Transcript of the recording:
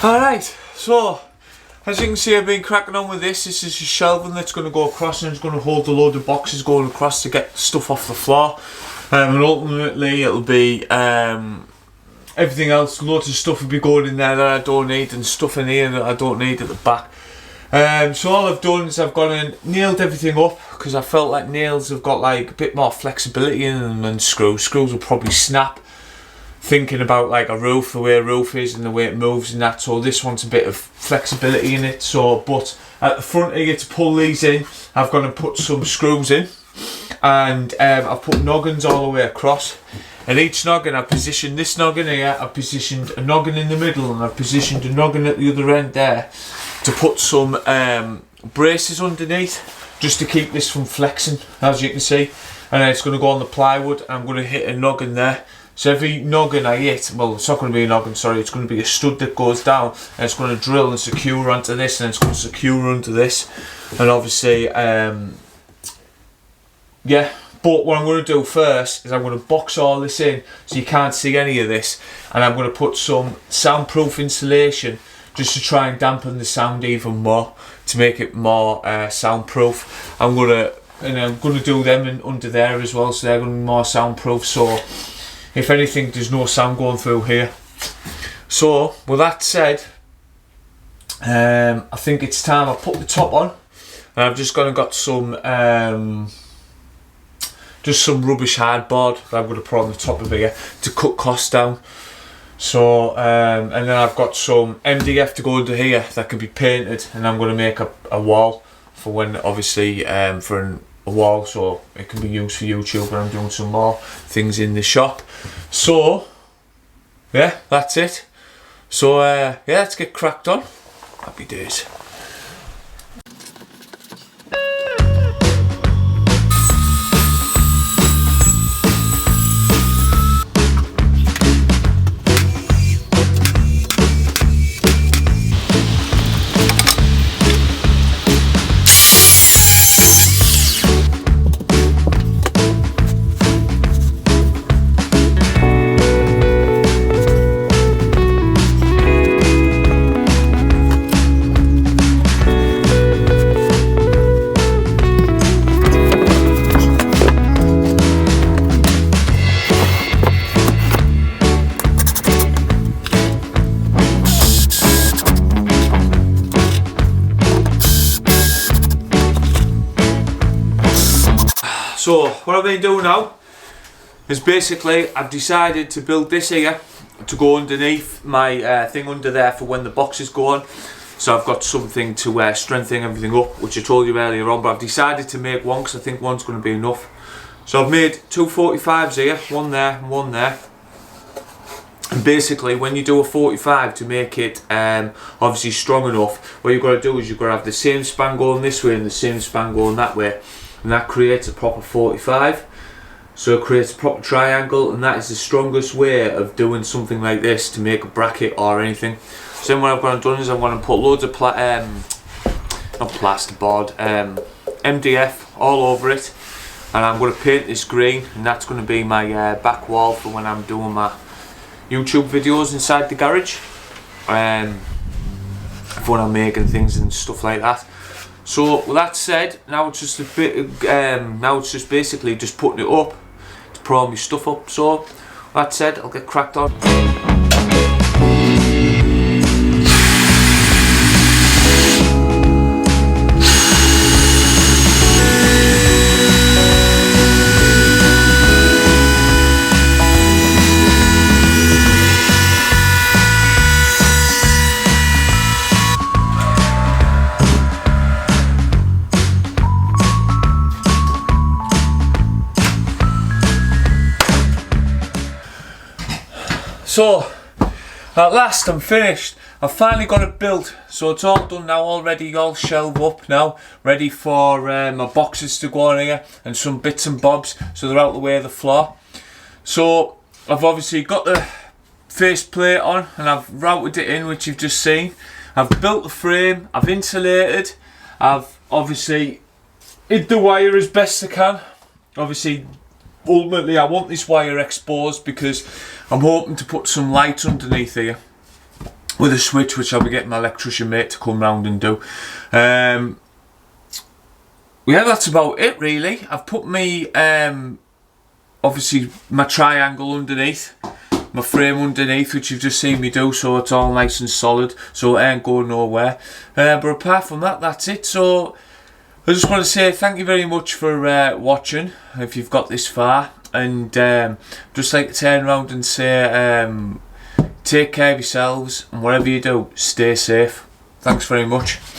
Alright, so as you can see, I've been cracking on with this. This is a shelving that's going to go across and it's going to hold a load of boxes going across to get stuff off the floor. And ultimately it'll be everything else, loads of stuff will be going in there that I don't need and stuff in here that I don't need at the back. So all I've done is I've gone and nailed everything up because I felt like nails have got like a bit more flexibility in them than screws. Screws will probably snap. Thinking about like a roof, the way a roof is and the way it moves and that, so this one's a bit of flexibility in it. So, but at the front here to pull these in, I've gone and put some screws in, and I've put noggins all the way across. And each noggin, I've positioned this noggin here, I've positioned a noggin in the middle, and I've positioned a noggin at the other end there to put some braces underneath, just to keep this from flexing, as you can see. And then it's going to go on the plywood. I'm going to hit a noggin there. So every noggin I hit, well, it's not going to be a noggin, sorry, it's going to be a stud that goes down and it's going to drill and secure onto this, and it's going to secure onto this. And obviously, yeah, but what I'm going to do first is I'm going to box all this in so you can't see any of this, and I'm going to put some soundproof insulation just to try and dampen the sound even more, to make it more soundproof. I'm going to do them in, under there as well, so they're going to be more soundproof, so if anything, there's no sound going through here. So, with that said, I think it's time I put the top on, and I've just gone and got some just some rubbish hardboard that I'm going to put on the top of here to cut costs down. So, and then I've got some MDF to go under here that can be painted, and I'm going to make a wall for when, obviously, for a wall, so it can be used for YouTube when I'm doing some more things in the shop. So yeah, that's it. So yeah, let's get cracked on. Happy days. So what I've been doing now is basically I've decided to build this here to go underneath my thing under there for when the boxes go on. So I've got something to strengthen everything up, which I told you earlier on, but I've decided to make one because I think one's going to be enough. So I've made two 45s here, one there and one there. And basically when you do a 45 to make it obviously strong enough, what you've got to do is you've got to have the same span going this way and the same span going that way. And that creates a proper 45, so it creates a proper triangle, and that is the strongest way of doing something like this to make a bracket or anything. So then what I've gone and done is I'm going to put loads of not plasterboard, MDF all over it, and I'm going to paint this green, and that's going to be my back wall for when I'm doing my YouTube videos inside the garage, for when I'm making things and stuff like that. So with that said, now it's just a bit. Now it's just basically just putting it up to put all my stuff up. So with that said, I'll get cracked on. So, at last I'm finished. I've finally got it built, so it's all done now already, all shelved up now, ready for my boxes to go on here and some bits and bobs, so they're out the way of the floor. So I've obviously got the face plate on and I've routed it in, which you've just seen. I've built the frame, I've insulated, I've obviously hid the wire as best I can. Obviously ultimately I want this wire exposed because I'm hoping to put some lights underneath here. with a switch, which I'll be getting my electrician mate to come round and do. Yeah, that's about it really. I've put me obviously my triangle underneath, my frame underneath, which you've just seen me do, so it's all nice and solid, so it ain't going nowhere. But apart from that, that's it. So I just want to say thank you very much for watching, if you've got this far, and just like to turn around and say take care of yourselves, and whatever you do, stay safe. Thanks very much.